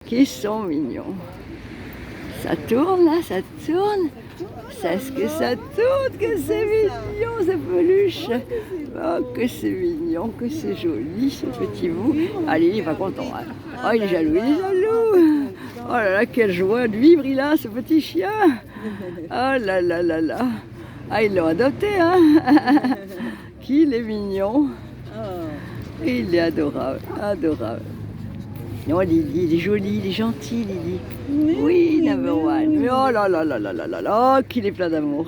Qui sont mignons. Ça tourne là, ça tourne. Est-ce que ça tourne? Que c'est mignon, ce peluche. Oh, que c'est mignon, que c'est joli, ce petit bout. Allez, il est pas content. Hein. Oh, il est jaloux, il est jaloux. Oh là là, quelle joie de vivre il a, ce petit chien. Oh là là là là. Ah, ils l'ont adopté, hein. Qu'il est mignon. Il est adorable, adorable. Non, Lily, il est joli, il est gentil, Lily. Oui, number one. Mais oh là là là là là là là, qu'il est plein d'amour.